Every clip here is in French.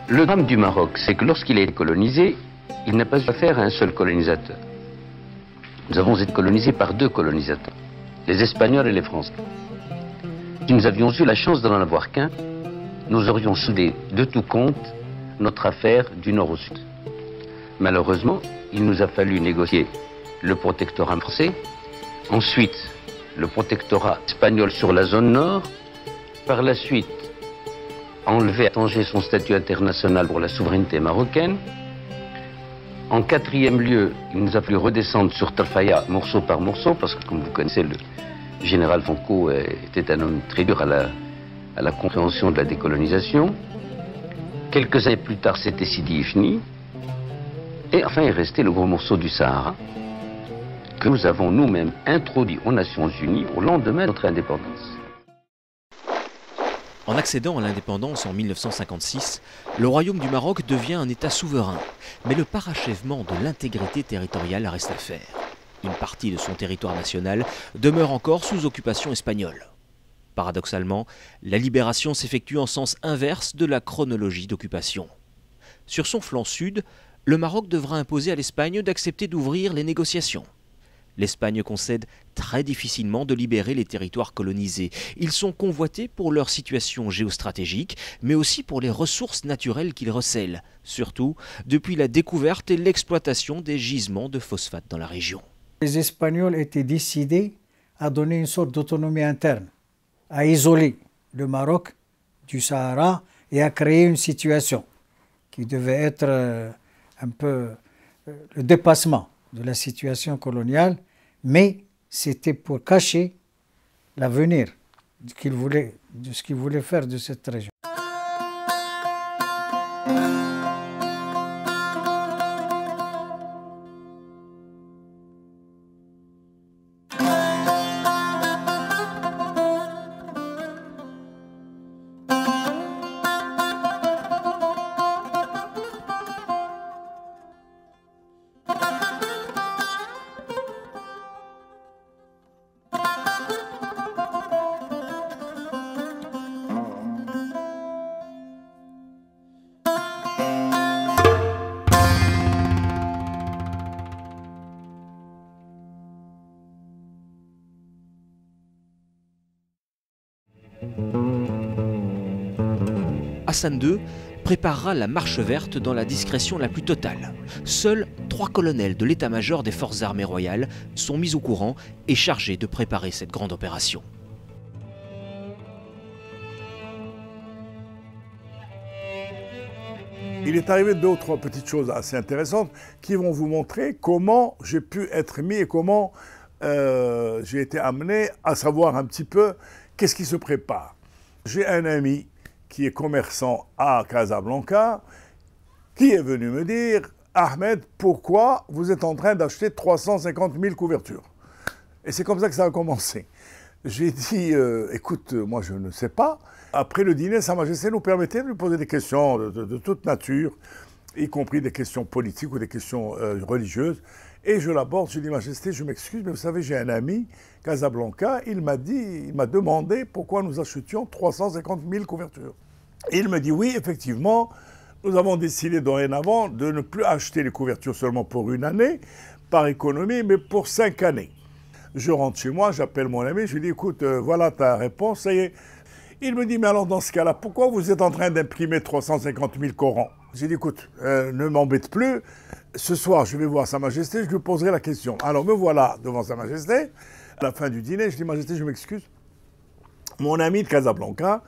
Le drame du Maroc, c'est que lorsqu'il a été colonisé, il n'a pas eu affaire à un seul colonisateur. Nous avons été colonisés par deux colonisateurs, les Espagnols et les Français. Si nous avions eu la chance d'en avoir qu'un, nous aurions soudé de tout compte notre affaire du nord au sud. Malheureusement, il nous a fallu négocier le protectorat français, ensuite le protectorat espagnol sur la zone nord, par la suite enlever à Tanger son statut international pour la souveraineté marocaine. En quatrième lieu, il nous a fallu redescendre sur Tarfaya morceau par morceau, parce que comme vous connaissez, le général Fonco était un homme très dur à la compréhension de la décolonisation. Quelques années plus tard, c'était Sidi Ifni. Et enfin, il restait le gros morceau du Sahara, que nous avons nous-mêmes introduit aux Nations Unies au lendemain de notre indépendance. En accédant à l'indépendance en 1956, le Royaume du Maroc devient un État souverain. Mais le parachèvement de l'intégrité territoriale reste à faire. Une partie de son territoire national demeure encore sous occupation espagnole. Paradoxalement, la libération s'effectue en sens inverse de la chronologie d'occupation. Sur son flanc sud, le Maroc devra imposer à l'Espagne d'accepter d'ouvrir les négociations. L'Espagne concède très difficilement de libérer les territoires colonisés. Ils sont convoités pour leur situation géostratégique, mais aussi pour les ressources naturelles qu'ils recèlent, surtout depuis la découverte et l'exploitation des gisements de phosphate dans la région. Les Espagnols étaient décidés à donner une sorte d'autonomie interne, à isoler le Maroc du Sahara et à créer une situation qui devait être un peu le dépassement de la situation coloniale, mais c'était pour cacher l'avenir de ce qu'ils voulaient faire de cette région. Hassan II préparera la marche verte dans la discrétion la plus totale. Seuls 3 colonels de l'état-major des forces armées royales sont mis au courant et chargés de préparer cette grande opération. Il est arrivé 2 ou 3 petites choses assez intéressantes qui vont vous montrer comment j'ai pu être mis et comment j'ai été amené à savoir un petit peu qu'est-ce qui se prépare. J'ai un ami qui est commerçant à Casablanca, qui est venu me dire « Ahmed, pourquoi vous êtes en train d'acheter 350 000 couvertures ?» Et c'est comme ça que ça a commencé. J'ai dit « Écoute, moi je ne sais pas ». Après le dîner, Sa Majesté nous permettait de lui poser des questions de toute nature, y compris des questions politiques ou des questions religieuses. Et je l'aborde, je dis « Majesté, je m'excuse, mais vous savez, j'ai un ami, Casablanca, il m'a demandé pourquoi nous achetions 350 000 couvertures. » Et il me dit « Oui, effectivement, nous avons décidé dorénavant de ne plus acheter les couvertures seulement pour 1 année, par économie, mais pour 5 années. » Je rentre chez moi, j'appelle mon ami, je lui dis « Écoute, voilà ta réponse, ça y est. » Il me dit « Mais alors dans ce cas-là, pourquoi vous êtes en train d'imprimer 350 000 Corans ?» J'ai dit « Écoute, ne m'embête plus. Ce soir, je vais voir Sa Majesté, je lui poserai la question. » Alors me voilà devant Sa Majesté. À la fin du dîner, je dis « Majesté, je m'excuse. Mon ami de Casablanca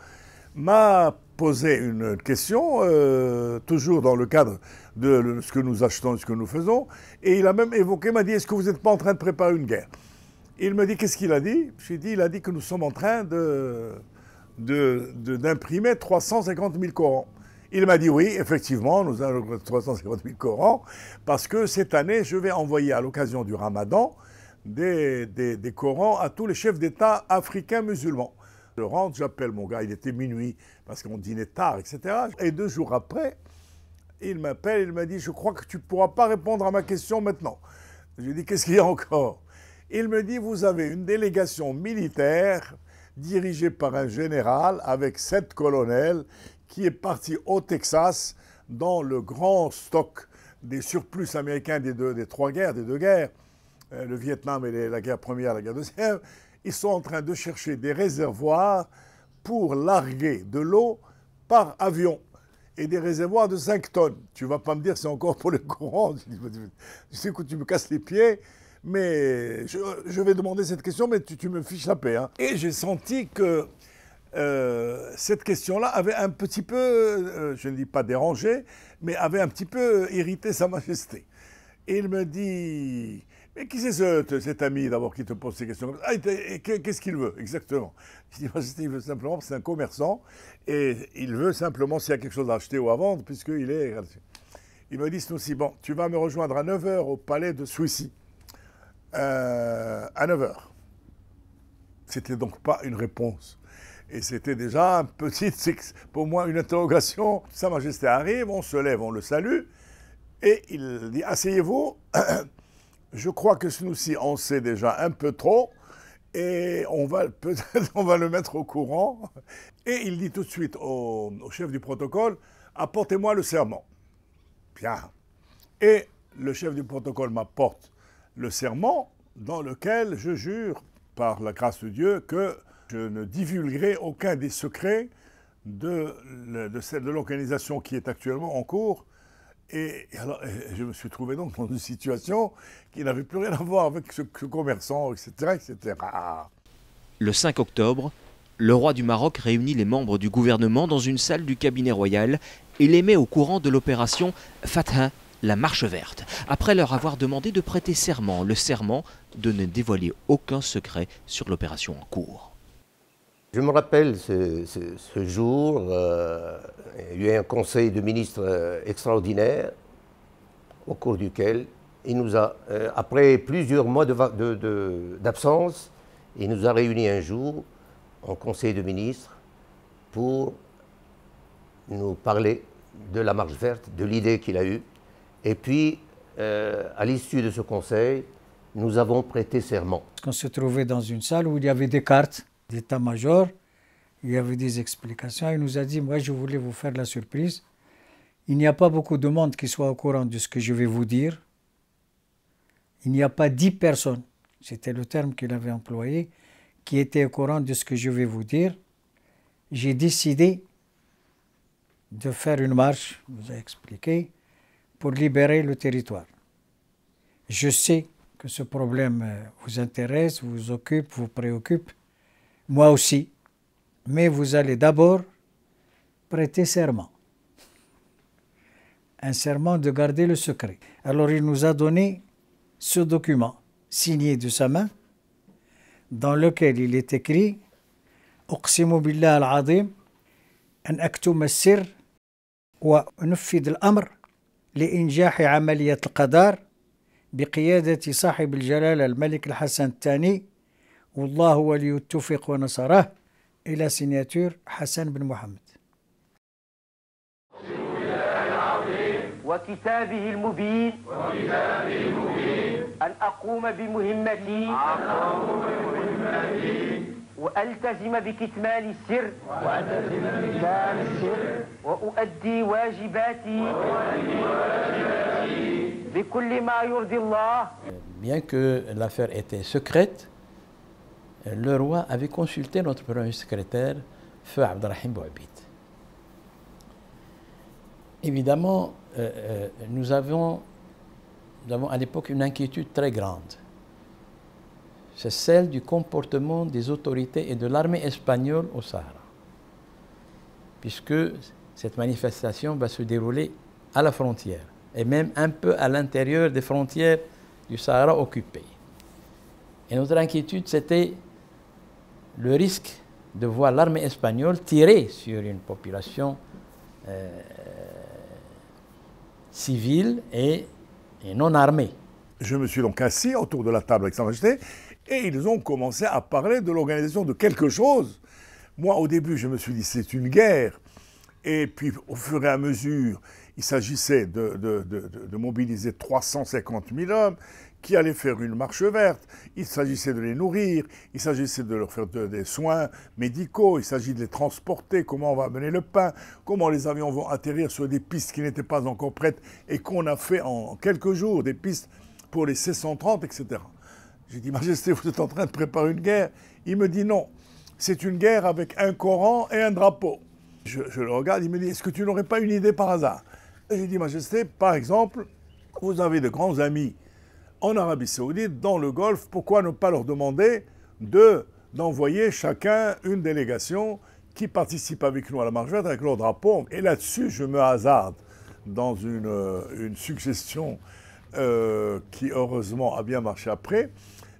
m'a posé une question, toujours dans le cadre de ce que nous achetons et ce que nous faisons. Et il a même évoqué, m'a dit « Est-ce que vous n'êtes pas en train de préparer une guerre ?» Il me dit « Qu'est-ce qu'il a dit ?» J'ai dit « Il a dit que nous sommes en train d'imprimer 350 000 Corans. » Il m'a dit « Oui, effectivement, nous avons 350 000 Corans, parce que cette année, je vais envoyer à l'occasion du Ramadan des Corans à tous les chefs d'État africains musulmans. » Je rentre, j'appelle mon gars, il était minuit, parce qu'on dînait tard, etc. Et 2 jours après, il m'appelle, il m'a dit « Je crois que tu ne pourras pas répondre à ma question maintenant. » Je lui ai dit « Qu'est-ce qu'il y a encore ?» Il me dit « Vous avez une délégation militaire dirigée par un général avec 7 colonels qui est parti au Texas dans le grand stock des surplus américains des deux guerres, le Vietnam et la guerre première, la guerre deuxième. Ils sont en train de chercher des réservoirs pour larguer de l'eau par avion. Et des réservoirs de 5 tonnes. Tu ne vas pas me dire que c'est encore pour le courant. Je sais que tu me casses les pieds, mais je vais demander cette question, mais tu me fiches la paix. Hein. Et j'ai senti que cette question-là avait un petit peu, je ne dis pas dérangé, mais avait un petit peu irrité Sa Majesté. Et il me dit, mais qui c'est cet ami d'abord qui te pose ces questions? Ah, qu'est-ce qu'il veut exactement? Je dis, Majesté, il veut simplement, c'est un commerçant, et il veut simplement s'il y a quelque chose à acheter ou à vendre, puisqu'il est... Il me dit, Snoussi, bon, tu vas me rejoindre à 9h au palais de Swissy. À 9h. C'était donc pas une réponse. Et c'était déjà un petit, pour moi, une interrogation. Sa Majesté arrive, on se lève, on le salue, et il dit, asseyez-vous, je crois que Snoussi en sait déjà un peu trop, et peut-être on va le mettre au courant. Et il dit tout de suite au chef du protocole, apportez-moi le serment. Bien. Et le chef du protocole m'apporte le serment dans lequel je jure, par la grâce de Dieu, que je ne divulguerai aucun des secrets de l'organisation qui est actuellement en cours. Et alors, je me suis trouvé donc dans une situation qui n'avait plus rien à voir avec ce commerçant, etc., etc. Le 5 octobre, le roi du Maroc réunit les membres du gouvernement dans une salle du cabinet royal et les met au courant de l'opération Fatha, la marche verte, après leur avoir demandé de prêter serment, le serment de ne dévoiler aucun secret sur l'opération en cours. Je me rappelle ce jour, il y a eu un conseil de ministres extraordinaire au cours duquel il nous a, après plusieurs mois d'absence, il nous a réunis un jour en conseil de ministres pour nous parler de la marche verte, de l'idée qu'il a eue. Et puis, à l'issue de ce conseil, nous avons prêté serment. On se trouvait dans une salle où il y avait des cartes d'état-major, il y avait des explications. Il nous a dit, moi je voulais vous faire la surprise. Il n'y a pas beaucoup de monde qui soit au courant de ce que je vais vous dire. Il n'y a pas 10 personnes, c'était le terme qu'il avait employé, qui étaient au courant de ce que je vais vous dire. J'ai décidé de faire une marche, je vous ai expliqué, pour libérer le territoire. Je sais que ce problème vous intéresse, vous occupe, vous préoccupe, moi aussi, mais vous allez d'abord prêter serment. Un serment de garder le secret. Alors il nous a donné ce document signé de sa main, dans lequel il est écrit « Uqsimu billah al-azim an aktum al-sir wa unfid al-amr لإنجاح عملية القدار بقيادة صاحب الجلالة الملك الحسن الثاني والله ولي التوفيق ونصره إلى سيناتور حسن بن محمد. وكتابه المبين أن أقوم بمهمتي وألتزم بكتمان السر وأؤدي واجباتي بكل ما يرضي الله. Bien que l'affaire était secrète, le roi avait consulté notre premier secrétaire, Feu Abdelrahim Bouhabid. Évidemment, nous avons à l'époque une inquiétude très grande. C'est celle du comportement des autorités et de l'armée espagnole au Sahara. Puisque cette manifestation va se dérouler à la frontière, et même un peu à l'intérieur des frontières du Sahara occupé. Et notre inquiétude, c'était le risque de voir l'armée espagnole tirer sur une population civile et non armée. Je me suis donc assis autour de la table avec Sa Majesté et ils ont commencé à parler de l'organisation de quelque chose. Moi, au début, je me suis dit, c'est une guerre. Et puis, au fur et à mesure, il s'agissait de mobiliser 350 000 hommes qui allaient faire une marche verte. Il s'agissait de les nourrir, il s'agissait de leur faire des soins médicaux, il s'agit de les transporter, comment on va amener le pain, comment les avions vont atterrir sur des pistes qui n'étaient pas encore prêtes et qu'on a fait en quelques jours, des pistes pour les C-130, etc. J'ai dit, Majesté, vous êtes en train de préparer une guerre? Il me dit non, c'est une guerre avec un Coran et un drapeau. Je le regarde, il me dit, est-ce que tu n'aurais pas une idée par hasard? Et j'ai dit, Majesté, par exemple, vous avez de grands amis en Arabie Saoudite, dans le Golfe, pourquoi ne pas leur demander d'envoyer chacun une délégation qui participe avec nous à la marche verte avec leur drapeau? Et là-dessus, je me hasarde dans une succession qui, heureusement, a bien marché après.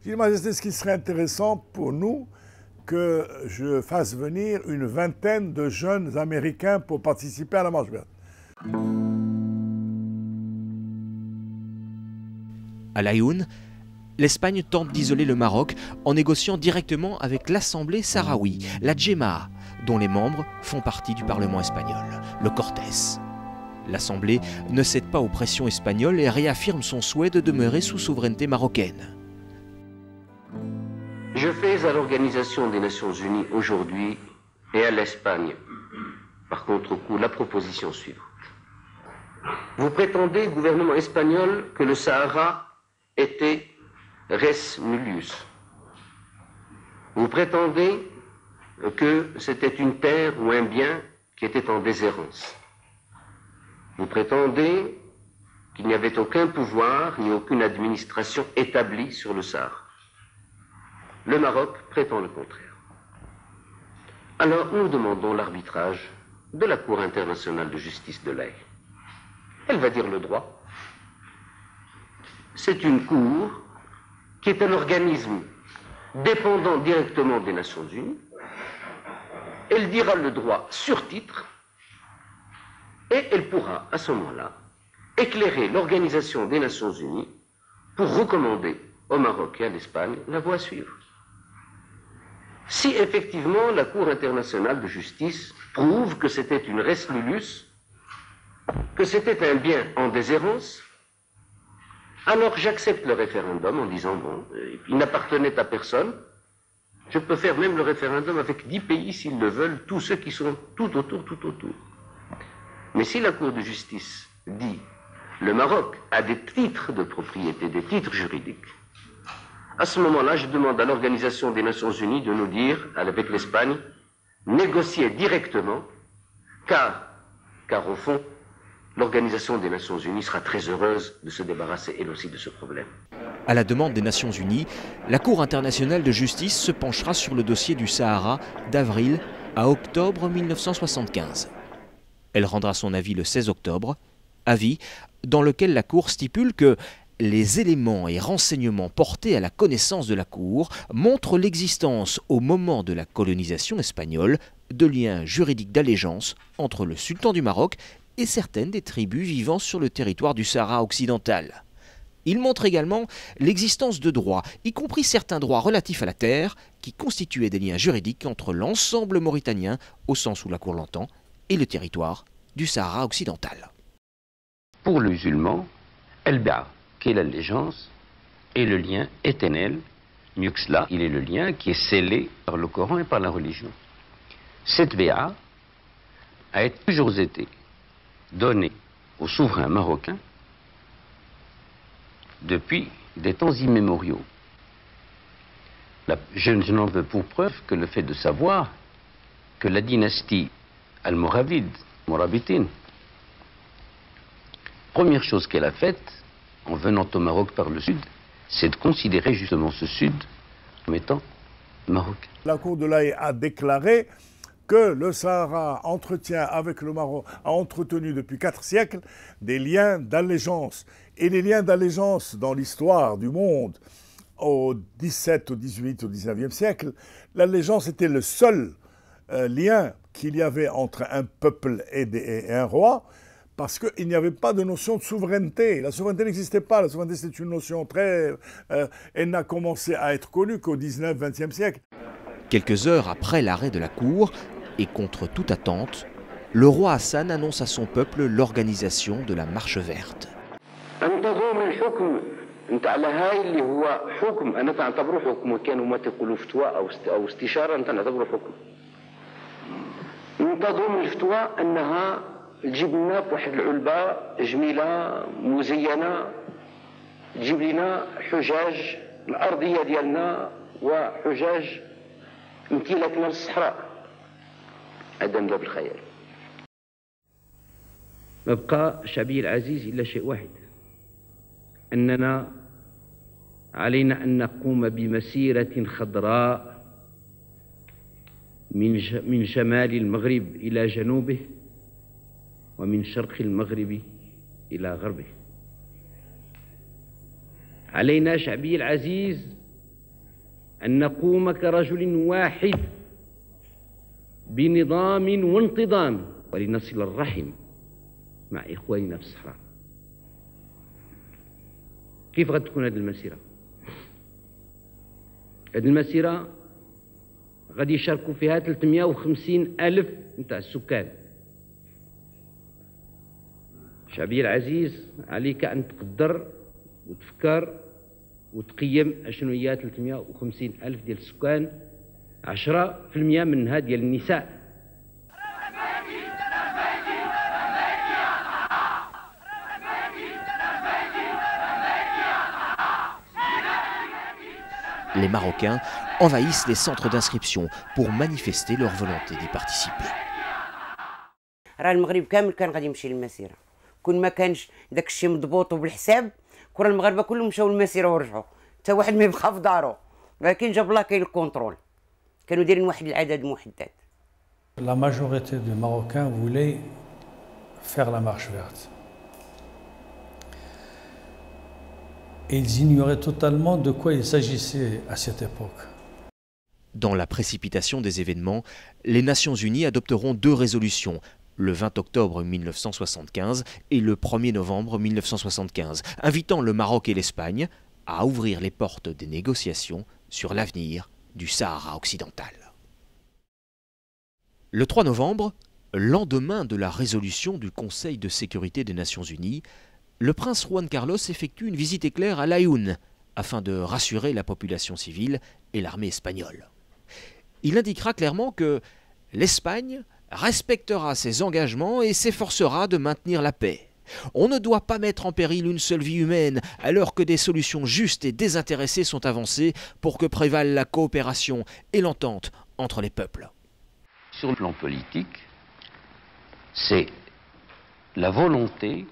J'ai dit, Majesté, ce qui serait intéressant pour nous, que je fasse venir une vingtaine de jeunes Américains pour participer à la marche verte. À Laayoune, l'Espagne tente d'isoler le Maroc en négociant directement avec l'Assemblée sahraoui, la Djemaah, dont les membres font partie du Parlement espagnol, le Cortés. L'Assemblée ne cède pas aux pressions espagnoles et réaffirme son souhait de demeurer sous souveraineté marocaine. Je fais à l'Organisation des Nations Unies aujourd'hui et à l'Espagne, par contre-coup, la proposition suivante. Vous prétendez, gouvernement espagnol, que le Sahara était res nullius. Vous prétendez que c'était une terre ou un bien qui était en déshérence. Vous prétendez qu'il n'y avait aucun pouvoir ni aucune administration établie sur le Sahara. Le Maroc prétend le contraire. Alors nous demandons l'arbitrage de la Cour internationale de justice de l'Haye. Elle va dire le droit. C'est une cour qui est un organisme dépendant directement des Nations Unies. Elle dira le droit sur titre et elle pourra à ce moment-là éclairer l'Organisation des Nations Unies pour recommander au Maroc et à l'Espagne la voie à suivre. Si effectivement la Cour internationale de justice prouve que c'était une res nullius, que c'était un bien en déshérence, alors j'accepte le référendum en disant, bon, il n'appartenait à personne, je peux faire même le référendum avec 10 pays s'ils le veulent, tous ceux qui sont tout autour. Mais si la Cour de justice dit, le Maroc a des titres de propriété, des titres juridiques, à ce moment-là, je demande à l'Organisation des Nations Unies de nous dire, avec l'Espagne, négocier directement, car au fond, l'Organisation des Nations Unies sera très heureuse de se débarrasser, elle aussi, de ce problème. À la demande des Nations Unies, la Cour internationale de justice se penchera sur le dossier du Sahara d'avril à octobre 1975. Elle rendra son avis le 16 octobre, avis dans lequel la Cour stipule que les éléments et renseignements portés à la connaissance de la Cour montrent l'existence, au moment de la colonisation espagnole, de liens juridiques d'allégeance entre le sultan du Maroc et certaines des tribus vivant sur le territoire du Sahara occidental. Il montre également l'existence de droits, y compris certains droits relatifs à la terre, qui constituaient des liens juridiques entre l'ensemble mauritanien, au sens où la Cour l'entend, et le territoire du Sahara occidental. Pour le musulman, el-Ba'a, qui est l'allégeance, est le lien éternel. Mieux que cela, il est le lien qui est scellé par le Coran et par la religion. Cette Ba'a a toujours été donnée aux souverains marocains depuis des temps immémoriaux. Je n'en veux pour preuve que le fait de savoir que la dynastie almoravide, mourabitine, première chose qu'elle a faite, en venant au Maroc par le sud, c'est de considérer justement ce sud comme étant marocain. La Cour de l'Haye a déclaré que le Sahara entretient avec le Maroc, a entretenu depuis 4 siècles des liens d'allégeance. Et les liens d'allégeance dans l'histoire du monde, au 17, au 18, au 19e siècle, l'allégeance était le seul lien qu'il y avait entre un peuple et un roi, parce qu'il n'y avait pas de notion de souveraineté. La souveraineté n'existait pas. La souveraineté, c'est une notion très... elle n'a commencé à être connue qu'au 19e, 20e siècle. Quelques heures après l'arrêt de la cour, et contre toute attente, le roi Hassan annonce à son peuple l'organisation de la Marche verte. انت على هاي اللي هو حكم انا تعتبره حكم وكانوا ما تقولوا فتوى او استشاره انت تعتبره حكم ننتظم الفتوى انها تجيب لنا بواحد العلبه جميله مزينه تجيب لنا حجاج الارضيه ديالنا وحجاج امتلاكنا للصحراء هذا من باب الخيال ما بقى شعبي العزيز الا شيء واحد أننا علينا أن نقوم بمسيرة خضراء من شمال المغرب إلى جنوبه ومن شرق المغرب إلى غربه. علينا شعبي العزيز أن نقوم كرجل واحد بنظام وانتظام ولنصل الرحم مع إخواننا في الصحراء. كيف غتكون هذه المسيرة؟ هذه المسيرة غادي يشاركوا فيها 350 ألف نتاع السكان. شعبي العزيز عليك أن تقدر وتفكر وتقيم أشنو هي 350 ألف ديال السكان 10% منها ديال النساء. Les Marocains envahissent les centres d'inscription pour manifester leur volonté d'y participer. راه المغرب كامل كان غادي يمشي للمسيره كون ما كانش داك الشيء مضبوط وبالحساب كون المغاربه كلهم مشاو للمسيره ورجعوا حتى واحد ما يبقى في دارو ولكن جاب الله كاين الكونترول كانوا دايرين واحد العدد محدد. La majorité des Marocains voulaient faire la marche verte. Et ils ignoraient totalement de quoi il s'agissait à cette époque. Dans la précipitation des événements, les Nations Unies adopteront 2 résolutions, le 20 octobre 1975 et le 1er novembre 1975, invitant le Maroc et l'Espagne à ouvrir les portes des négociations sur l'avenir du Sahara occidental. Le 3 novembre, lendemain de la résolution du Conseil de sécurité des Nations Unies, le prince Juan Carlos effectue une visite éclair à Laayoune afin de rassurer la population civile et l'armée espagnole. Il indiquera clairement que l'Espagne respectera ses engagements et s'efforcera de maintenir la paix. On ne doit pas mettre en péril une seule vie humaine alors que des solutions justes et désintéressées sont avancées pour que prévalent la coopération et l'entente entre les peuples. Sur le plan politique, c'est la volonté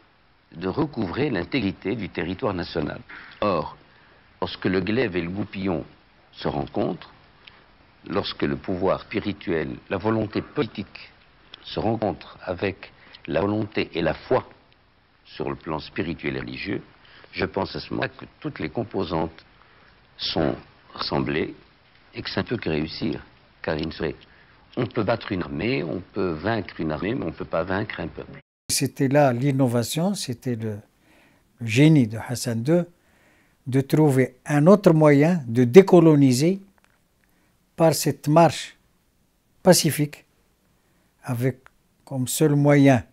de recouvrer l'intégrité du territoire national. Or, lorsque le glaive et le goupillon se rencontrent, lorsque le pouvoir spirituel, la volonté politique se rencontrent avec la volonté et la foi sur le plan spirituel et religieux, je pense à ce moment-là que toutes les composantes sont rassemblées et que ça ne peut que réussir, car on peut battre une armée, on peut vaincre une armée, mais on ne peut pas vaincre un peuple. C'était là l'innovation, c'était le génie de Hassan II, de trouver un autre moyen de décoloniser par cette marche pacifique, avec comme seul moyen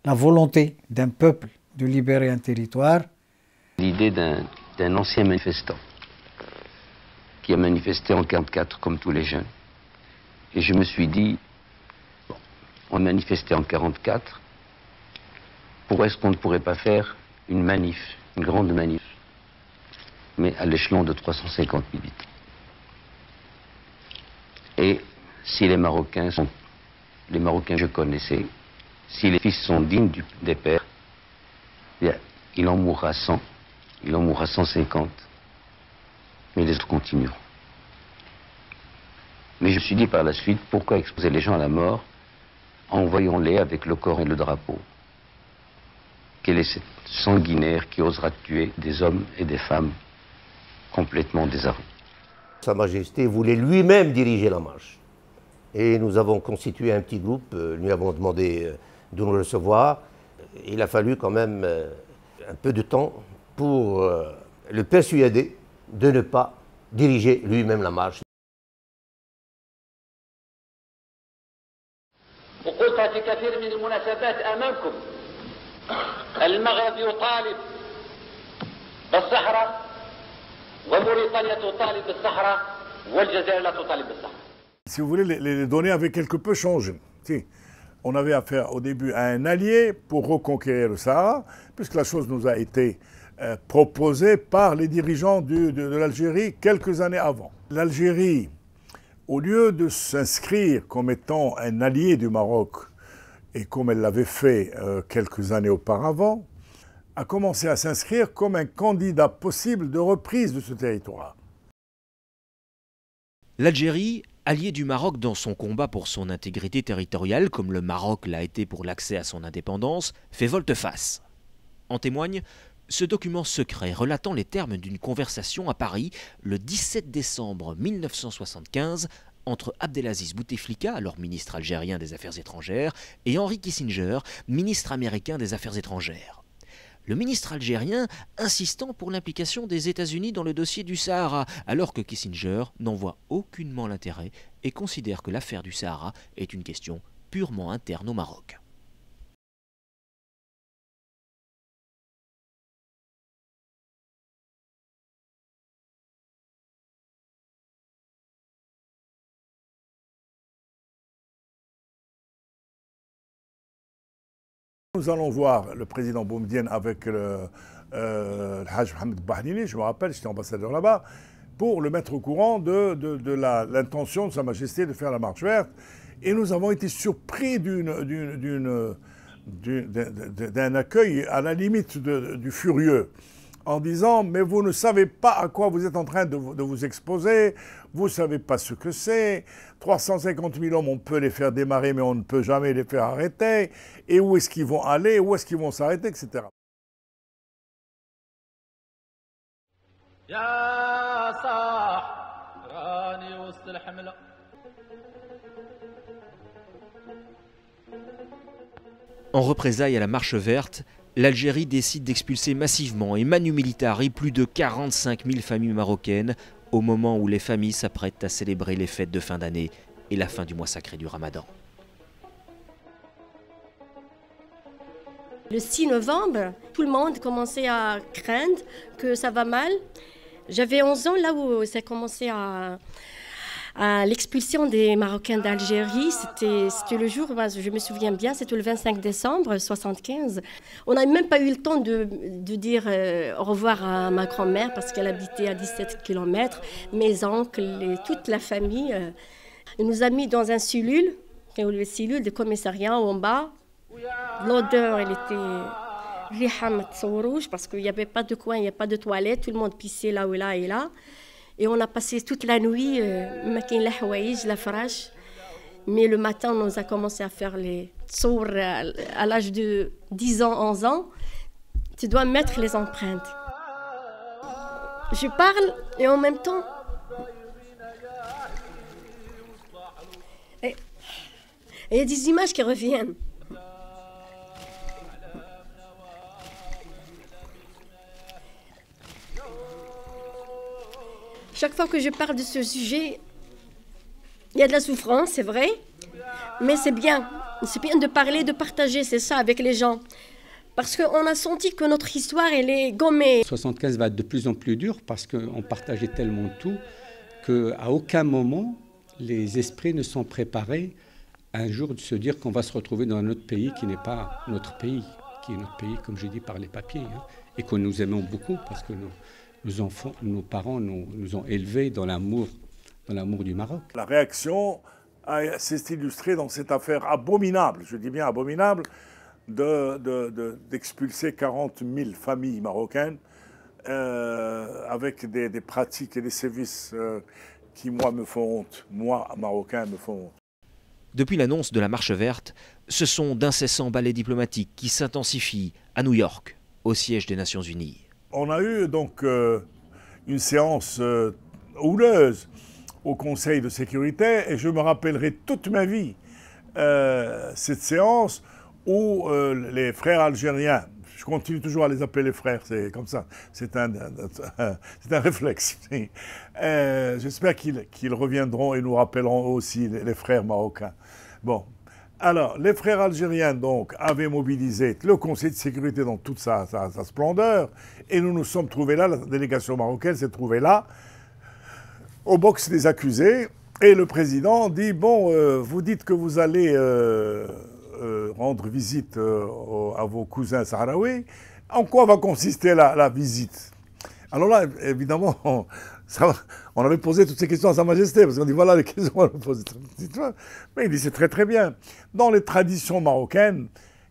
la volonté d'un peuple de libérer un territoire. L'idée d'un ancien manifestant qui a manifesté en 1944 comme tous les jeunes. Et je me suis dit, bon, on manifestait en 1944, pourquoi est-ce qu'on ne pourrait pas faire une manif, une grande manif, mais à l'échelon de 350 militants? Et si les Marocains que je connaissais, si les fils sont dignes des pères, bien, il en mourra 100, il en mourra 150, mais les autres continueront. Mais je me suis dit par la suite, pourquoi exposer les gens à la mort? Envoyons-les avec le corps et le drapeau. Quel est cet sanguinaire qui osera tuer des hommes et des femmes complètement désarmés? Sa Majesté voulait lui-même diriger la marche. Et nous avons constitué un petit groupe, lui avons demandé de nous recevoir. Il a fallu quand même un peu de temps pour le persuader de ne pas diriger lui-même la marche. المحاسبات أمامكم. المغرب يطالب بالصحراء وموريتانيا تطالب بالصحراء والجزائر لا تطالب بالصحراء. Si vous voulez, les données avaient quelque peu changé. Si, on avait affaire au début à un allié pour reconquérir le Sahara, puisque la chose nous a été proposée par les dirigeants de l'Algérie quelques années avant. L'Algérie, au lieu de s'inscrire comme étant un allié du Maroc, et comme elle l'avait fait quelques années auparavant, a commencé à s'inscrire comme un candidat possible de reprise de ce territoire. L'Algérie, alliée du Maroc dans son combat pour son intégrité territoriale, comme le Maroc l'a été pour l'accès à son indépendance, fait volte-face. En témoigne ce document secret relatant les termes d'une conversation à Paris le 17 décembre 1975 entre Abdelaziz Bouteflika, alors ministre algérien des Affaires étrangères, et Henry Kissinger, ministre américain des Affaires étrangères. Le ministre algérien insistant pour l'implication des États-Unis dans le dossier du Sahara, alors que Kissinger n'en voit aucunement l'intérêt et considère que l'affaire du Sahara est une question purement interne au Maroc. Nous allons voir le président Boumedienne avec le Hajj Mohamed Bahnini, je me rappelle, j'étais ambassadeur là-bas, pour le mettre au courant de l'intention de Sa Majesté de faire la marche verte. Et nous avons été surpris d'un accueil à la limite du furieux, en disant « mais vous ne savez pas à quoi vous êtes en train de vous exposer, vous ne savez pas ce que c'est, 350 000 hommes, on peut les faire démarrer, mais on ne peut jamais les faire arrêter, et où est-ce qu'ils vont aller, où est-ce qu'ils vont s'arrêter, etc. » En représailles à la marche verte, l'Algérie décide d'expulser massivement et manu militari plus de 45 000 familles marocaines au moment où les familles s'apprêtent à célébrer les fêtes de fin d'année et la fin du mois sacré du Ramadan. Le 6 novembre, tout le monde commençait à craindre que ça va mal. J'avais 11 ans là où ça commençait à l'expulsion des Marocains d'Algérie. C'était le jour, je me souviens bien, c'était le 25 décembre 1975. On n'a même pas eu le temps de dire au revoir à ma grand-mère parce qu'elle habitait à 17 km. Mes oncles et toute la famille. Elle nous a mis dans un cellule de commissariat en bas. L'odeur, elle était rihamat rouge parce qu'il n'y avait pas de coin, il n'y a pas de toilette. Tout le monde pissait là ou là et là. Et on a passé toute la nuit, la fraîche. Mais le matin, on nous a commencé à faire les tsour à l'âge de 10 ans, 11 ans. Tu dois mettre les empreintes. Je parle et en même temps... Et il y a des images qui reviennent. Chaque fois que je parle de ce sujet, il y a de la souffrance, c'est vrai, mais c'est bien. C'est bien de parler, de partager, c'est ça, avec les gens. Parce qu'on a senti que notre histoire, elle est gommée. 75 va être de plus en plus dur parce qu'on partageait tellement tout qu'à aucun moment, les esprits ne sont préparés un jour de se dire qu'on va se retrouver dans un autre pays qui n'est pas notre pays, qui est notre pays, comme j'ai dit, par les papiers, hein, et que nous aimons beaucoup parce que nos enfants, nos parents nous ont élevés dans l'amour du Maroc. La réaction s'est illustrée dans cette affaire abominable, je dis bien abominable, d'expulser 40 000 familles marocaines avec des pratiques et des services qui, moi, me font honte. Moi, Marocain, me font honte. Depuis l'annonce de la marche verte, ce sont d'incessants ballets diplomatiques qui s'intensifient à New York, au siège des Nations Unies. On a eu donc une séance houleuse au Conseil de sécurité et je me rappellerai toute ma vie cette séance où les frères algériens, je continue toujours à les appeler les frères, c'est comme ça, c'est un réflexe. J'espère qu'ils reviendront et nous rappelleront aussi les frères marocains. Bon, Alors, les frères algériens, donc, avaient mobilisé le Conseil de sécurité dans toute sa splendeur, et nous nous sommes trouvés là, la délégation marocaine s'est trouvée là, au box des accusés, et le président dit, bon, vous dites que vous allez rendre visite à vos cousins sahraouis, en quoi va consister la visite? Alors là, évidemment, on avait posé toutes ces questions à Sa Majesté, parce qu'on dit, voilà les questions qu'on a posées. Mais il dit, c'est très très bien. Dans les traditions marocaines,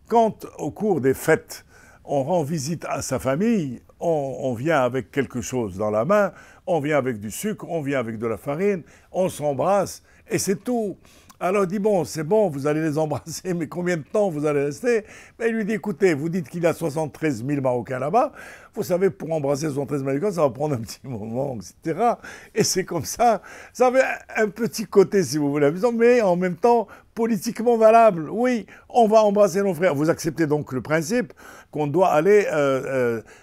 quand au cours des fêtes, on rend visite à sa famille, on vient avec quelque chose dans la main, on vient avec du sucre, on vient avec de la farine, on s'embrasse, et c'est tout. Alors il dit, bon, c'est bon, vous allez les embrasser, mais combien de temps vous allez rester? Mais il lui dit, écoutez, vous dites qu'il y a 73 000 Marocains là-bas, vous savez, pour embrasser 73 000 Marocains, ça va prendre un petit moment, etc. Et c'est comme ça, ça avait un petit côté, si vous voulez, mais en même temps, politiquement valable. Oui, on va embrasser nos frères. Vous acceptez donc le principe qu'on doit aller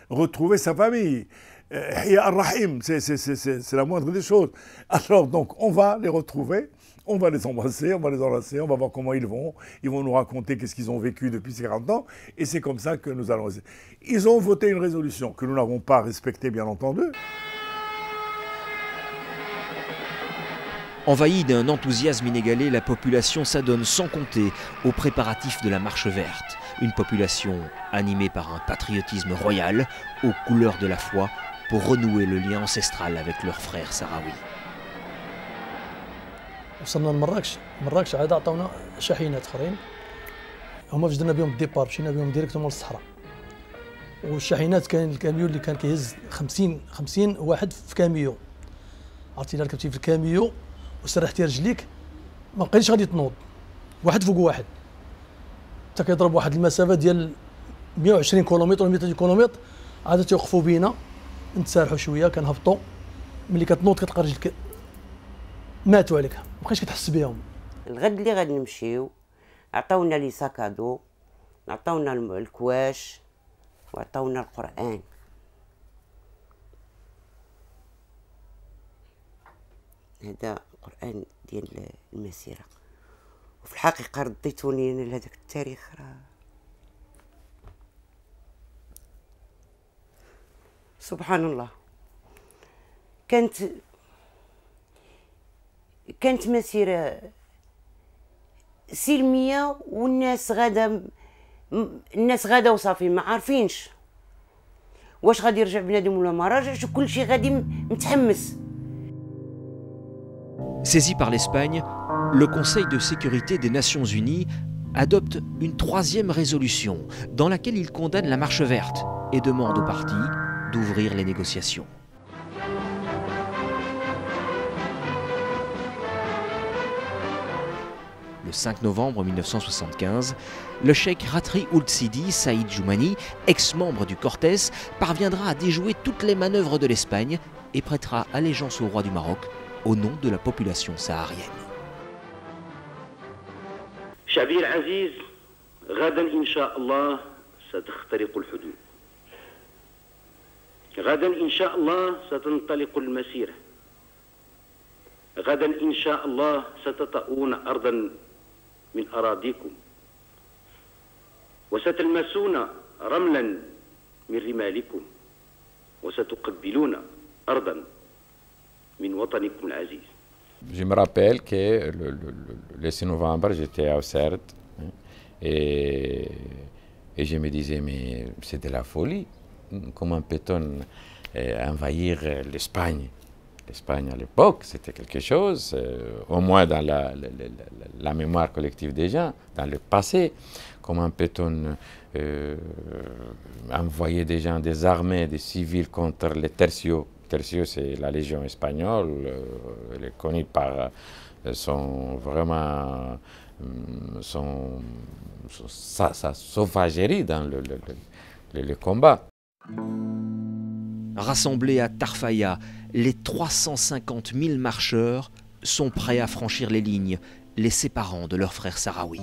retrouver sa famille. Ar-Rahim, c'est la moindre des choses. Alors donc, on va les retrouver. On va les embrasser, on va les enlacer, on va voir comment ils vont nous raconter qu'est-ce qu'ils ont vécu depuis ces 40 ans, et c'est comme ça que nous allons... Ils ont voté une résolution que nous n'avons pas respectée, bien entendu. Envahie d'un enthousiasme inégalé, la population s'adonne sans compter aux préparatifs de la Marche verte. Une population animée par un patriotisme royal, aux couleurs de la foi, pour renouer le lien ancestral avec leurs frères sahraouis. وصلنا لمراكش عاد عطاونا شاحنات اخرين هما فاش درنا بهم الديبار مشينا بهم ديريكتومون للصحراء والشاحنات كان الكاميون اللي كان كيهز 50 واحد في كاميون عرفتي الا ركبتي في الكاميون وسرحتي رجليك ما بقيتيش غادي تنوض واحد فوق واحد حتى كيضرب واحد المسافه ديال 120 كيلومتر ولا 200 كيلومتر عاد تيوقفوا بينا نتسارحوا شويه كنهبطوا ملي كتنوض كتلقى رجلك ماتوا عليك ما بقيتش كتحس بهم. الغد اللي غادي نمشيو عطاونا لي ساكادو عطاونا الكواش وعطاونا القرآن. هذا القرآن ديال المسيرة، وفي الحقيقة رديتوني أنا لهذاك التاريخ. سبحان الله، كانت مسيرة سلمية، والناس غادا وصافي ما عارفينش واش غادي يرجع بنادم ولا ما راجعش، وكل شيء غادي متحمس. Saisi par l'Espagne, le Conseil de sécurité des Nations Unies adopte une troisième résolution dans laquelle il condamne la Marche verte et demande aux partis d'ouvrir les négociations. Le 5 novembre 1975, le cheikh Ratri Ould Sidi Saïd Djoumani, ex-membre du Cortés, parviendra à déjouer toutes les manœuvres de l'Espagne et prêtera allégeance au roi du Maroc au nom de la population saharienne. شعبي العزيز، غدا إن شاء الله ستخترق الحدود. غدا إن شاء الله ستنطلق المسيرة. غدا إن شاء الله ستطؤون أرضا من أراضيكم، وستلمسون رملا من رمالكم، وستقبلون أرضا من وطنكم العزيز. Je me rappelle que le 6 novembre, j'étais à Auxerre et je me disais, mais c'est de la folie. Comment peut-on envahir l'Espagne? L'Espagne à l'époque, c'était quelque chose, au moins dans la mémoire collective des gens, dans le passé. Comment peut-on envoyer des gens, des armées, des civils contre les tercios? Tercio, c'est la Légion espagnole, elle est connue par sa sauvagerie dans le combat. Rassemblés à Tarfaya, les 350 000 marcheurs sont prêts à franchir les lignes, les séparant de leurs frères sahraouis.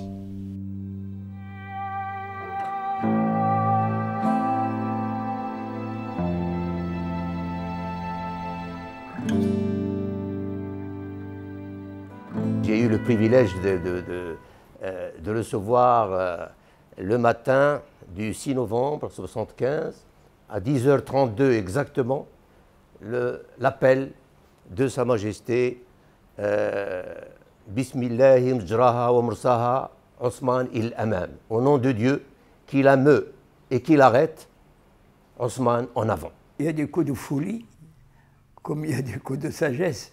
J'ai eu le privilège de recevoir le matin du 6 novembre 1975, à 10h32 exactement, l'appel de Sa Majesté Bismillahi mjraha wa mursaha Ousmane il-Amam. Au nom de Dieu, qu'il la meut et qu'il arrête, Ousmane en avant. Il y a des coups de folie, comme il y a des coups de sagesse.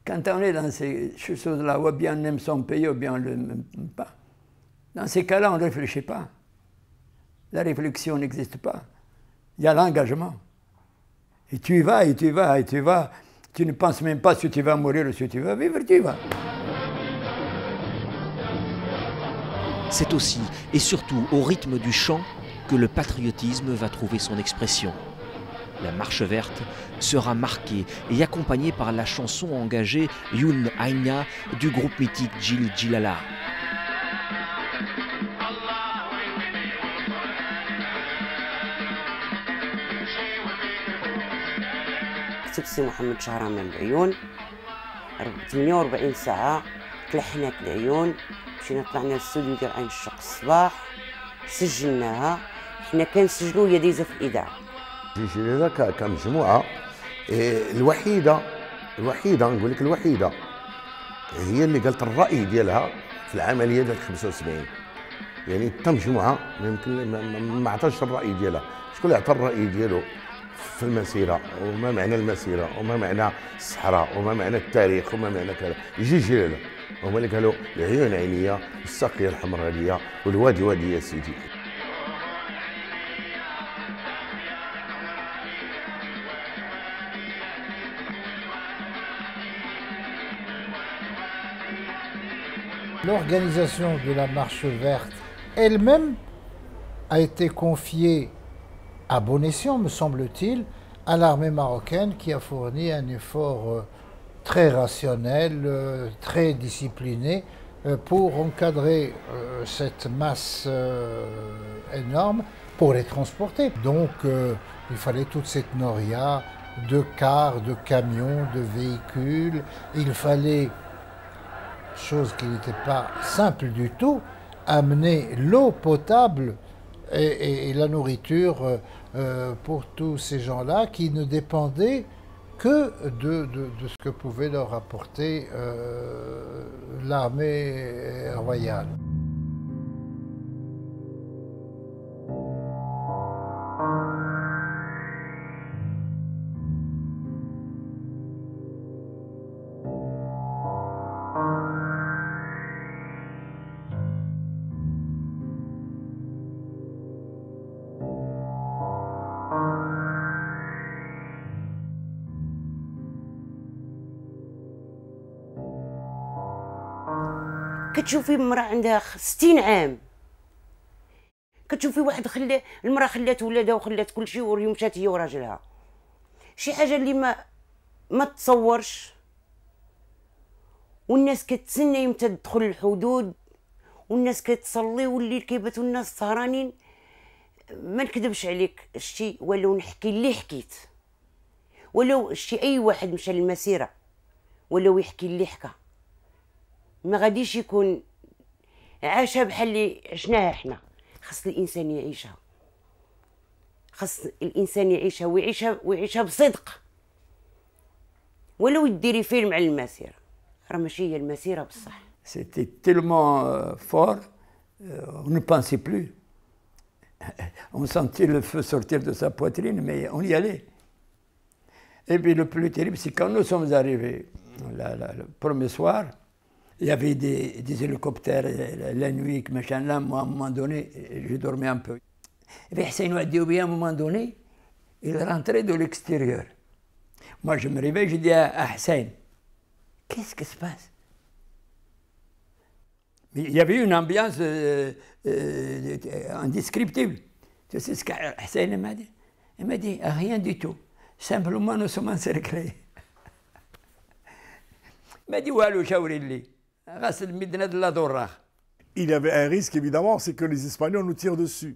Quand on est dans ces choses-là, ou bien on aime son pays, ou bien on ne l'aime pas. Dans ces cas-là, on ne réfléchit pas. La réflexion n'existe pas. Il y a l'engagement. Et tu y vas, et tu y vas, et tu y vas. Tu ne penses même pas si tu vas mourir ou si tu vas vivre, tu y vas. C'est aussi et surtout au rythme du chant que le patriotisme va trouver son expression. La marche verte sera marquée et accompagnée par la chanson engagée Youn Aïna du groupe mythique Djil Djilala. كتب سي محمد شهرمان العيون 48 ساعة تلحنات العيون مشينا طلعنا للاستوديو ديال عين الشق الصباح سجلناها حنا كنسجلو هي دايزة في الإذاعة. جيجيلا كمجموعة الوحيدة نقول لك الوحيدة هي اللي قالت الرأي ديالها في العملية ديال 75 يعني حتى مجموعة يمكن ما عطاش الرأي ديالها. شكون اللي عطى الرأي ديالو في المسيرة وما معنى المسيرة وما معنى الصحراء وما معنى التاريخ وما معنى كذا جيجيلا هما اللي قالوا العيون عينية الساقية الحمرانية والوادي وادي يا سيدي. L'organisation de la marche verte elle-même a été confiée à bon escient, me semble-t-il, à l'armée marocaine qui a fourni un effort très rationnel, très discipliné pour encadrer cette masse énorme pour les transporter. Donc il fallait toute cette noria de cars, de camions, de véhicules. Il fallait, chose qui n'était pas simple du tout, amener l'eau potable et la nourriture pour tous ces gens-là qui ne dépendaient que de ce que pouvait leur apporter l'armée royale. كتشوفي امرأة عندها 60 عام كتشوفي واحد المرأة خلات ولادها وخلات كل شيء ومشات هي وراجلها شي حاجة اللي ما تصورش والناس كتسنى يمتى تدخل الحدود والناس كتصلي والليل كيباتوا الناس سهرانين ما نكذبش عليك شتي ولو نحكي اللي حكيت ولو شتي اي واحد مشى للمسيرة ولو يحكي اللي حكى ما غاديش يكون عاشها بحال اللي عشناها حنا. خاص الانسان يعيشها خاص الانسان يعيشها ويعيشها بصدق ولو يديري فيلم على المسيرة راه ماشي هي المسيرة بصح. C'était tellement fort, on ne pensait plus. On sentait le feu sortir de sa poitrine, mais on y allait. Et puis le plus terrible, c'est quand nous sommes arrivés le premier soir, il y avait des hélicoptères la nuit, machin là, moi à un moment donné, je dormais un peu. Et puis Hussein Ouadioui, à un moment donné, il rentrait de l'extérieur. Moi je me réveille, je dis à Hussein, qu'est-ce qui se passe? Mais il y avait une ambiance indescriptible. Tu sais ce que Hussein m'a dit? Il m'a dit, rien du tout. Simplement, nous sommes encerclés. Il m'a dit, walou chaourilli. Il y avait un risque, évidemment, c'est que les Espagnols nous tirent dessus.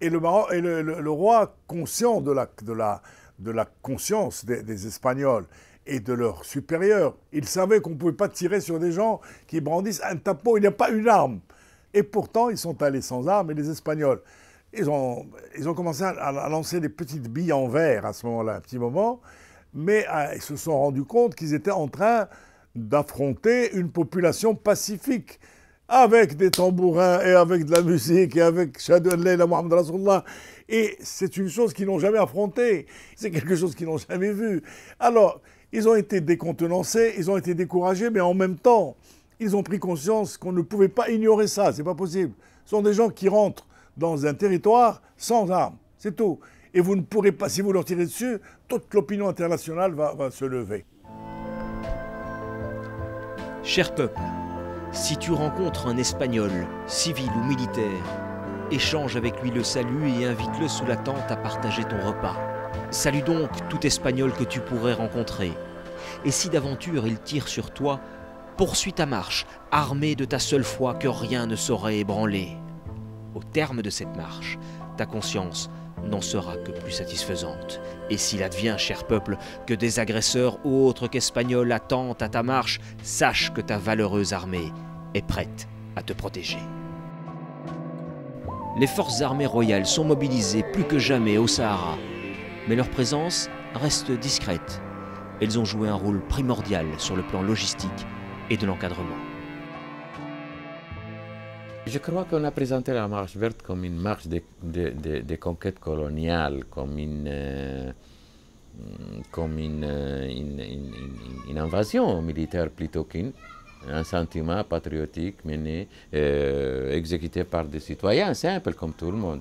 Et le roi, conscient de la conscience des Espagnols et de leurs supérieurs. Ils savaient qu'on ne pouvait pas tirer sur des gens qui brandissent un tapot, il n'y a pas une arme. Et pourtant, ils sont allés sans armes, et les Espagnols, ils ont commencé à lancer des petites billes en verre à ce moment-là, un petit moment, mais ils se sont rendus compte qu'ils étaient en train d'affronter une population pacifique, avec des tambourins et avec de la musique et avec Shahadu an la ilaha Muhammad Rasulullah. Et c'est une chose qu'ils n'ont jamais affrontée, c'est quelque chose qu'ils n'ont jamais vu. Alors, ils ont été décontenancés, ils ont été découragés, mais en même temps, ils ont pris conscience qu'on ne pouvait pas ignorer ça, c'est pas possible. Ce sont des gens qui rentrent dans un territoire sans armes, c'est tout. Et vous ne pourrez pas, si vous leur tirez dessus, toute l'opinion internationale va se lever. Cher peuple, si tu rencontres un Espagnol, civil ou militaire, échange avec lui le salut et invite-le sous la tente à partager ton repas. Salue donc tout Espagnol que tu pourrais rencontrer. Et si d'aventure il tire sur toi, poursuis ta marche, armé de ta seule foi que rien ne saurait ébranler. Au terme de cette marche, ta conscience n'en sera que plus satisfaisante. Et s'il advient, cher peuple, que des agresseurs autres qu'Espagnols attentent à ta marche, sache que ta valeureuse armée est prête à te protéger. Les forces armées royales sont mobilisées plus que jamais au Sahara, mais leur présence reste discrète. Elles ont joué un rôle primordial sur le plan logistique et de l'encadrement. Je crois qu'on a présenté la marche verte comme une marche de conquête coloniale, comme une invasion militaire plutôt qu'un sentiment patriotique mené, exécuté par des citoyens simples comme tout le monde.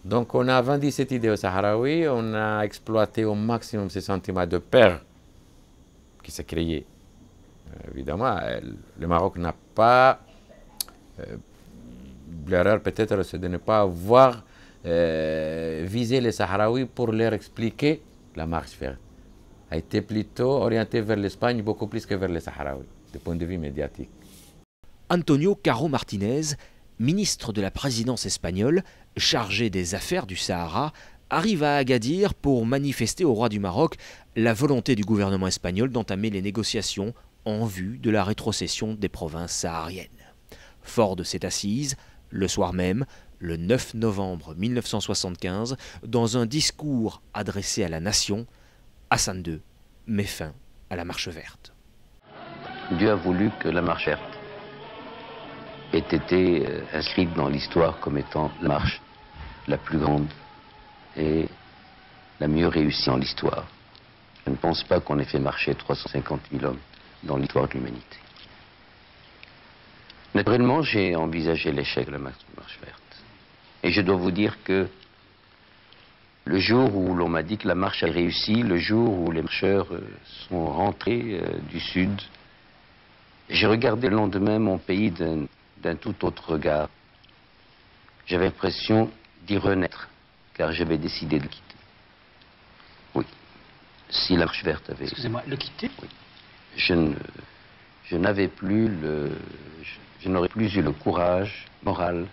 Donc on a vendu cette idée aux Sahraouis, on a exploité au maximum ce sentiment de peur qui s'est créé. Évidemment, le Maroc n'a pas... L'erreur peut-être c'est de ne pas avoir visé les Sahraouis pour leur expliquer la marche verte. A été plutôt orienté vers l'Espagne beaucoup plus que vers les Sahraouis, du point de vue médiatique. Antonio Caro Martinez, ministre de la présidence espagnole, chargé des affaires du Sahara, arrive à Agadir pour manifester au roi du Maroc la volonté du gouvernement espagnol d'entamer les négociations en vue de la rétrocession des provinces sahariennes. Fort de cette assise, le soir même, le 9 novembre 1975, dans un discours adressé à la nation, Hassan II met fin à la marche verte. Dieu a voulu que la marche verte ait été inscrite dans l'histoire comme étant la marche la plus grande et la mieux réussie en l'histoire. Je ne pense pas qu'on ait fait marcher 350 000 hommes dans l'histoire de l'humanité. Naturellement, j'ai envisagé l'échec de la marche verte. Et je dois vous dire que le jour où l'on m'a dit que la marche a réussi, le jour où les marcheurs sont rentrés du sud, j'ai regardé le lendemain mon pays d'un tout autre regard. J'avais l'impression d'y renaître, car j'avais décidé de le quitter. Oui. Si la marche verte avait... Excusez-moi, le quitter? Oui. Je n'avais plus je n'aurais plus eu le courage moral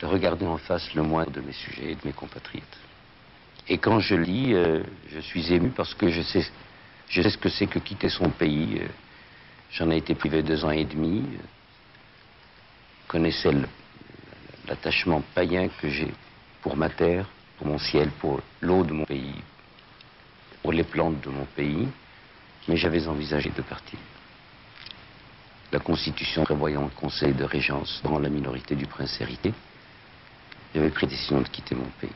de regarder en face le moindre de mes sujets et de mes compatriotes. Et quand je lis, je suis ému parce que je sais ce que c'est que quitter son pays. J'en ai été privé 2 ans et demi. Je connaissais l'attachement païen que j'ai pour ma terre, pour mon ciel, pour l'eau de mon pays, pour les plantes de mon pays. Mais j'avais envisagé de partir. La Constitution prévoyant le conseil de régence dans la minorité du prince hérité, j'avais pris la décision de quitter mon pays.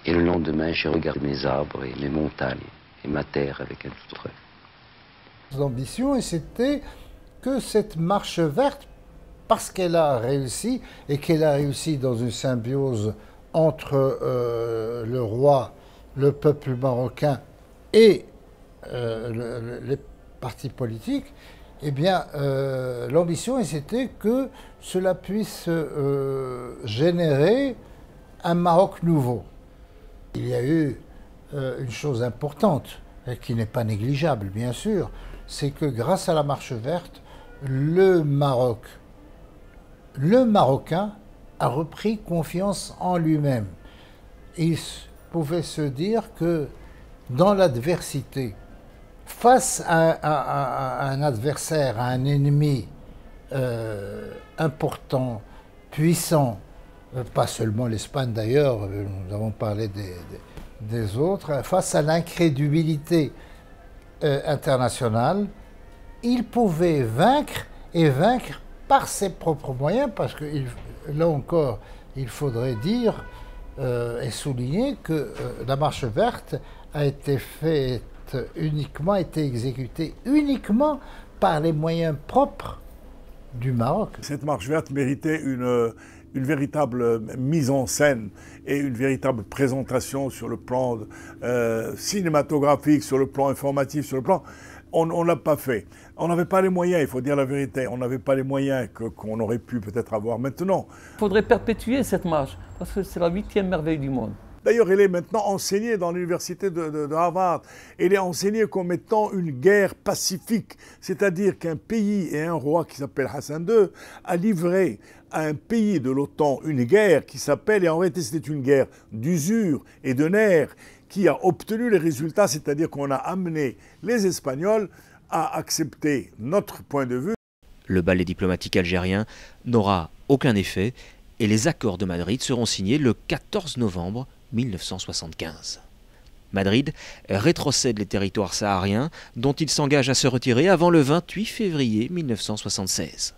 Et le lendemain, j'ai regardé mes arbres et mes montagnes et ma terre avec un tout autre œil. L'ambition, et c'était que cette marche verte, parce qu'elle a réussi, et qu'elle a réussi dans une symbiose entre le roi, le peuple marocain et les partis politiques, eh bien, l'ambition, c'était que cela puisse générer un Maroc nouveau. Il y a eu une chose importante, et qui n'est pas négligeable, bien sûr, c'est que grâce à la marche verte, le Marocain a repris confiance en lui-même. Il pouvait se dire que dans l'adversité, face à un adversaire, à un ennemi important, puissant, pas seulement l'Espagne d'ailleurs, nous avons parlé des autres, face à l'incrédulité internationale, il pouvait vaincre et vaincre par ses propres moyens, parce que là encore, il faudrait dire et souligner que la marche verte a été exécutée uniquement par les moyens propres du Maroc. Cette marche verte méritait une véritable mise en scène et une véritable présentation sur le plan cinématographique, sur le plan informatif, sur le plan... On ne l'a pas fait. On n'avait pas les moyens, il faut dire la vérité. On n'avait pas les moyens qu'on aurait pu peut-être avoir maintenant. Il faudrait perpétuer cette marche, parce que c'est la 8e merveille du monde. D'ailleurs, elle est maintenant enseignée dans l'université de Harvard. Elle est enseignée comme étant une guerre pacifique, c'est-à-dire qu'un pays et un roi qui s'appelle Hassan II a livré à un pays de l'OTAN une guerre qui s'appelle, et en réalité c'était une guerre d'usure et de nerfs, qui a obtenu les résultats, c'est-à-dire qu'on a amené les Espagnols à accepter notre point de vue. Le ballet diplomatique algérien n'aura aucun effet et les accords de Madrid seront signés le 14 novembre 1975. Madrid rétrocède les territoires sahariens dont il s'engage à se retirer avant le 28 février 1976.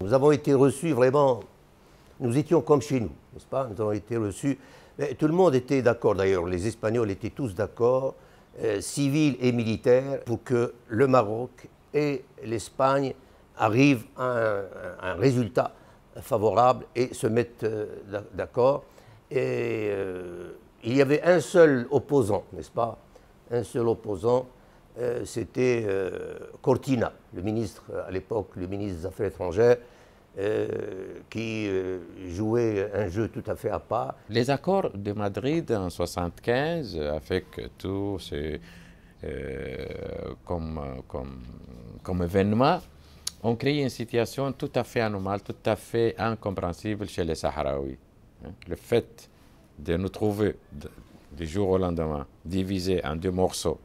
Nous avons été reçus vraiment, nous étions comme chez nous, n'est-ce pas? Nous avons été reçus, mais tout le monde était d'accord d'ailleurs, les Espagnols étaient tous d'accord, civils et militaires, pour que le Maroc et l'Espagne arrivent à un résultat favorable et se mettent d'accord. Et il y avait un seul opposant, n'est-ce pas? Un seul opposant, c'était Cortina, le ministre à l'époque, le ministre des Affaires étrangères, qui jouait un jeu tout à fait à part. Les accords de Madrid en 1975, avec tout ce comme événement, ont créé une situation tout à fait anormale, tout à fait incompréhensible chez les Sahraouis. Le fait de nous trouver du jour au lendemain divisés en deux morceaux,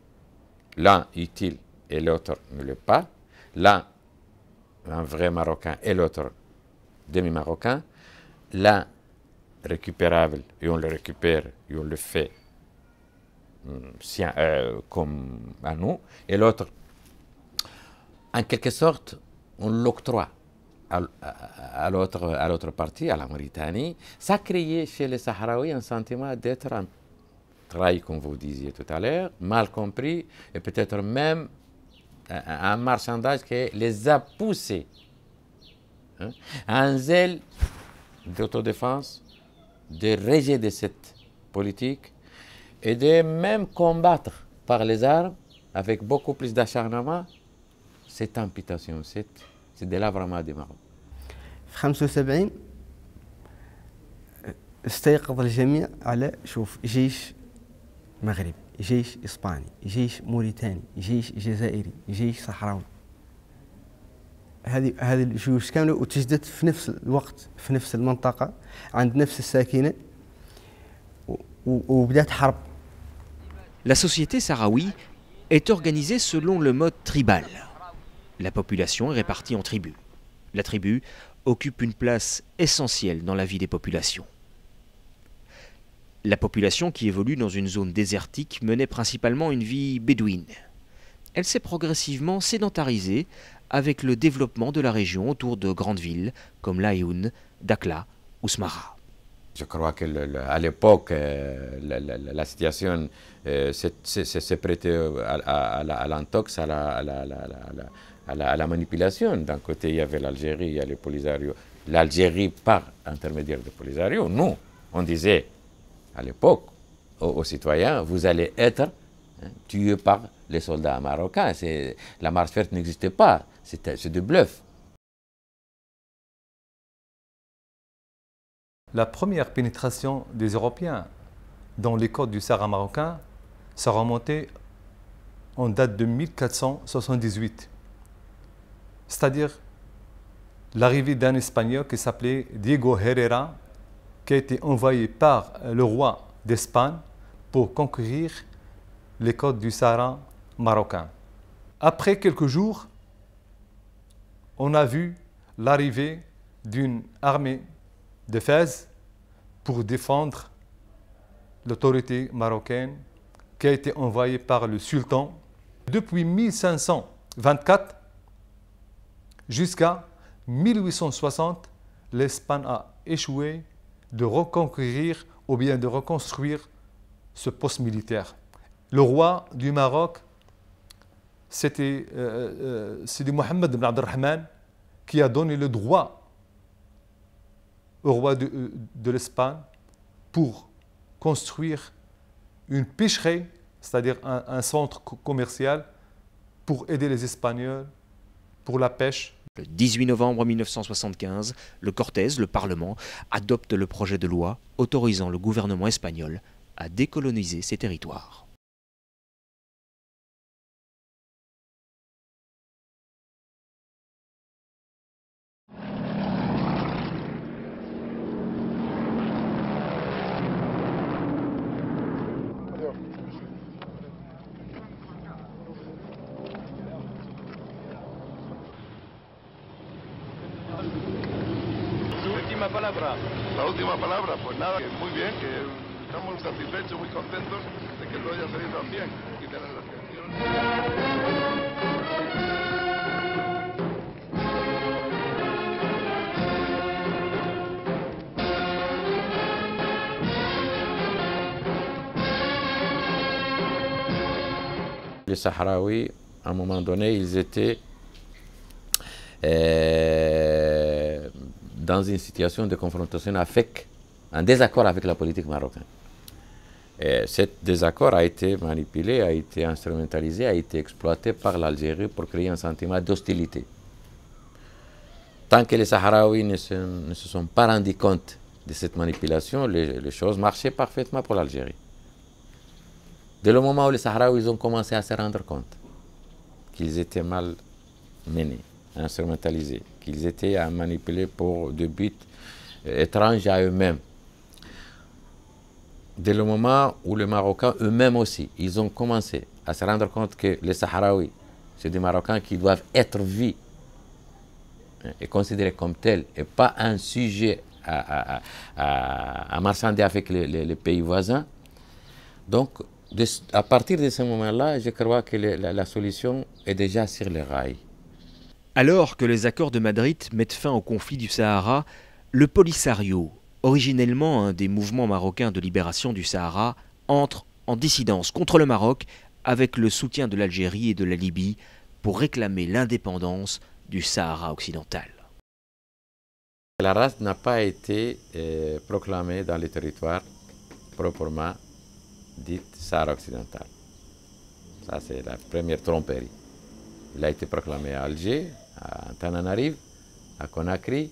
l'un utile et l'autre ne l'est pas, l'un un vrai Marocain et l'autre demi-marocain, l'un récupérable et on le récupère et on le fait comme à nous, et l'autre, en quelque sorte, on l'octroie à l'autre partie, à la Mauritanie. Ça a créé chez les Sahraouis un sentiment d'être trahi, comme vous disiez tout à l'heure, mal compris, et peut-être même un marchandage qui les a poussés à un zèle d'autodéfense, de rejet de cette politique et de même combattre par les armes avec beaucoup plus d'acharnement cette amputation, c'est de là vraiment démarrant. في 75 استيقظ الجميع على شوف جيش مغربي، جيش إسباني، جيش موريتاني، جيش جزائري، جيش صحراوي. هذه الجيوش كاملة وتجدت في نفس الوقت في نفس المنطقة عند نفس الساكنة وبدأت حرب. La société sahraoui est organisée selon le mode tribal. La population est répartie en tribus. La tribu occupe une place essentielle dans la vie des populations. La population qui évolue dans une zone désertique menait principalement une vie bédouine. Elle s'est progressivement sédentarisée avec le développement de la région autour de grandes villes comme Laayoune, Dakhla ou Smara. Je crois qu'à l'époque, la situation s'est prêtée à l'intox, à la manipulation. D'un côté, il y avait l'Algérie, il y a les Polisario. L'Algérie par intermédiaire de Polisario. Nous, on disait à l'époque aux citoyens, vous allez être tués par les soldats marocains. La marche verte n'existait pas, c'est du bluff. La première pénétration des Européens dans les côtes du Sahara marocain, ça remontait en date de 1478. C'est-à-dire l'arrivée d'un Espagnol qui s'appelait Diego Herrera, qui a été envoyé par le roi d'Espagne pour conquérir les côtes du Sahara marocain. Après quelques jours, on a vu l'arrivée d'une armée de Fès pour défendre l'autorité marocaine qui a été envoyée par le sultan. Depuis 1524 jusqu'à 1860, l'Espagne a échoué de reconquérir ou bien de reconstruire ce poste militaire. Le roi du Maroc, c'était Sidi Mohammed ibn Abdelrahman qui a donné le droit au roi de l'Espagne pour construire une pêcherie, c'est-à-dire un centre commercial pour aider les Espagnols pour la pêche. Le 18 novembre 1975, le Cortés, le Parlement, adopte le projet de loi autorisant le gouvernement espagnol à décoloniser ces territoires. La última palabra, pues nada, que muy bien, que estamos satisfechos, muy contentos de que todo haya salido tan bien y de las Les Sahraouis, à un moment donné, ils étaient dans une situation de confrontation avec un désaccord avec la politique marocaine. Et ce désaccord a été manipulé, a été instrumentalisé, a été exploité par l'Algérie pour créer un sentiment d'hostilité. Tant que les Sahraouis ne se sont pas rendus compte de cette manipulation, les choses marchaient parfaitement pour l'Algérie. Dès le moment où les Sahraouis ont commencé à se rendre compte qu'ils étaient mal menés, instrumentalisés, qu'ils étaient à manipuler pour des buts étranges à eux-mêmes. Dès le moment où les Marocains eux-mêmes aussi, ils ont commencé à se rendre compte que les Sahraouis, c'est des Marocains qui doivent être vus et considérés comme tels et pas un sujet à marchander avec les pays voisins. Donc, à partir de ce moment-là, je crois que la solution est déjà sur les rails. Alors que les accords de Madrid mettent fin au conflit du Sahara, le Polisario, originellement un des mouvements marocains de libération du Sahara, entre en dissidence contre le Maroc avec le soutien de l'Algérie et de la Libye pour réclamer l'indépendance du Sahara occidental. La race n'a pas été proclamée dans les territoires proprement dit Sahara occidental. Ça, c'est la première tromperie. Il a été proclamé à Alger, à Tananarive, à Conakry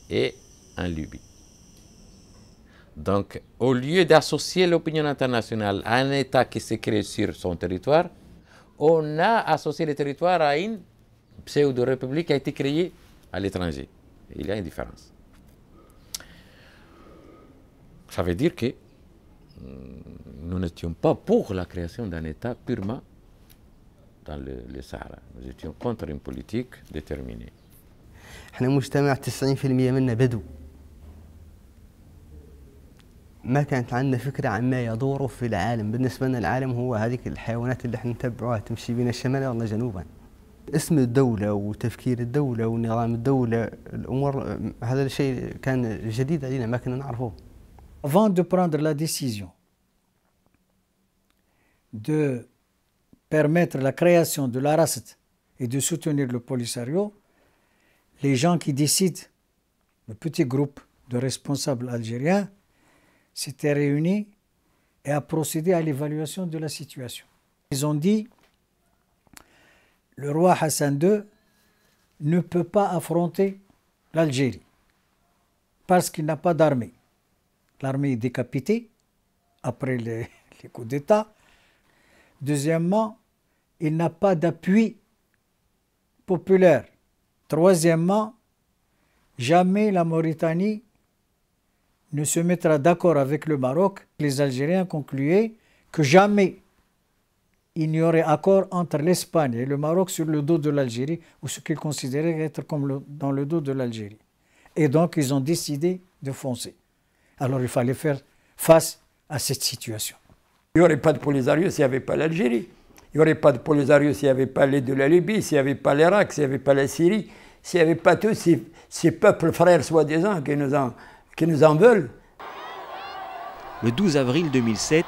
et en Libye. Donc, au lieu d'associer l'opinion internationale à un État qui s'est créé sur son territoire, on a associé le territoire à une pseudo-république qui a été créée à l'étranger. Il y a une différence. Ça veut dire que nous n'étions pas pour la création d'un État purement dans le Sahara. Nous étions contre une politique déterminée. احنا مجتمع 90% منا بدو. ما كانت عندنا فكرة عن ما يدور في العالم، بالنسبة لنا العالم هو هذيك الحيوانات اللي احنا نتبعوها تمشي بين الشمال ولا جنوبا. اسم الدولة وتفكير الدولة ونظام الدولة الأمور هذا الشيء كان جديد علينا ما كنا نعرفه. Avant de prendre la décision de permettre la création de la RAST et de soutenir le Polisario, les gens qui décident, le petit groupe de responsables algériens, s'étaient réunis et a procédé à l'évaluation de la situation. Ils ont dit, le roi Hassan II ne peut pas affronter l'Algérie parce qu'il n'a pas d'armée. L'armée est décapitée après les coups d'État. Deuxièmement, il n'a pas d'appui populaire. Troisièmement, jamais la Mauritanie ne se mettra d'accord avec le Maroc. Les Algériens concluaient que jamais il n'y aurait accord entre l'Espagne et le Maroc sur le dos de l'Algérie, ou ce qu'ils considéraient être comme dans le dos de l'Algérie. Et donc, ils ont décidé de foncer. Alors, il fallait faire face à cette situation. Il n'y aurait pas de Polisario s'il n'y avait pas l'Algérie. Il n'y aurait pas de Polisario s'il n'y avait pas l'aide de la Libye, s'il n'y avait pas l'Irak, s'il n'y avait pas la Syrie, s'il n'y avait pas tous ces peuples frères soi-disant qui nous en veulent. Le 12 avril 2007,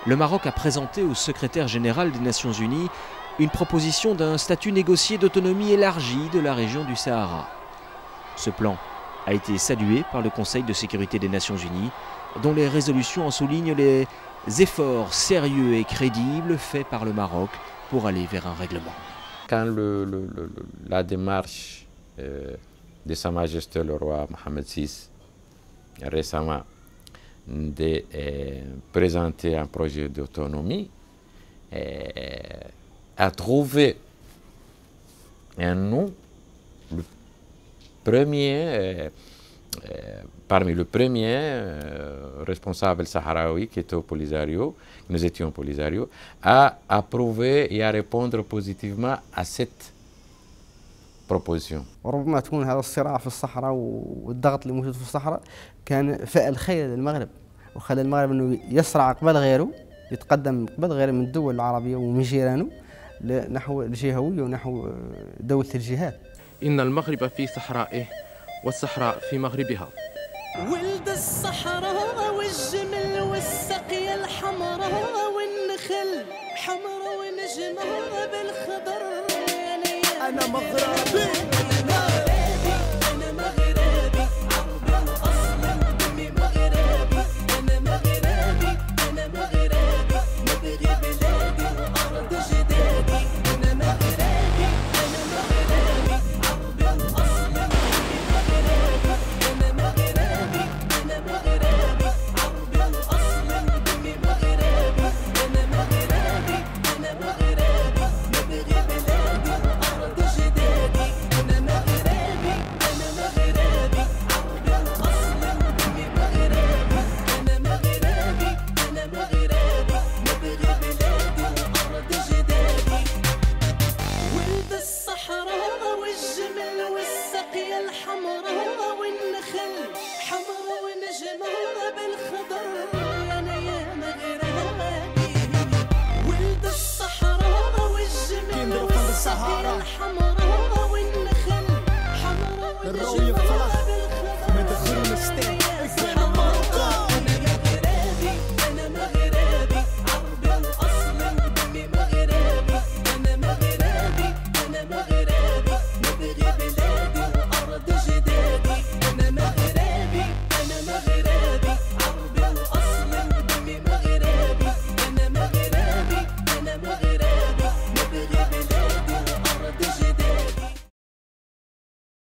le Maroc a présenté au secrétaire général des Nations Unies une proposition d'un statut négocié d'autonomie élargie de la région du Sahara. Ce plan a été salué par le Conseil de sécurité des Nations Unies, dont les résolutions en soulignent les efforts sérieux et crédibles faits par le Maroc pour aller vers un règlement. Quand la démarche de Sa Majesté le roi Mohamed VI récemment de présenter un projet d'autonomie, a trouvé un nom, le premier, parmi les premiers responsables sahraouis qui étaient au Polisario, nous étions au Polisario, à approuver et à répondre positivement à cette proposition. وربما تكون هذا الصراع في الصحراء والضغط اللي موجود في الصحراء كان فعل خير للمغرب وخلى المغرب انه يسرع قبل غيره، يتقدم قبل غيره من الدول العربيه ومن جيرانه نحو الجهويه ونحو دوله الجهاد. ان المغرب في صحرائه والصحراء في مغربها. ولد الصحراء والجمل والسقيا الحمراء والنخل حمراء ونجمه بالخضر. انا مغربي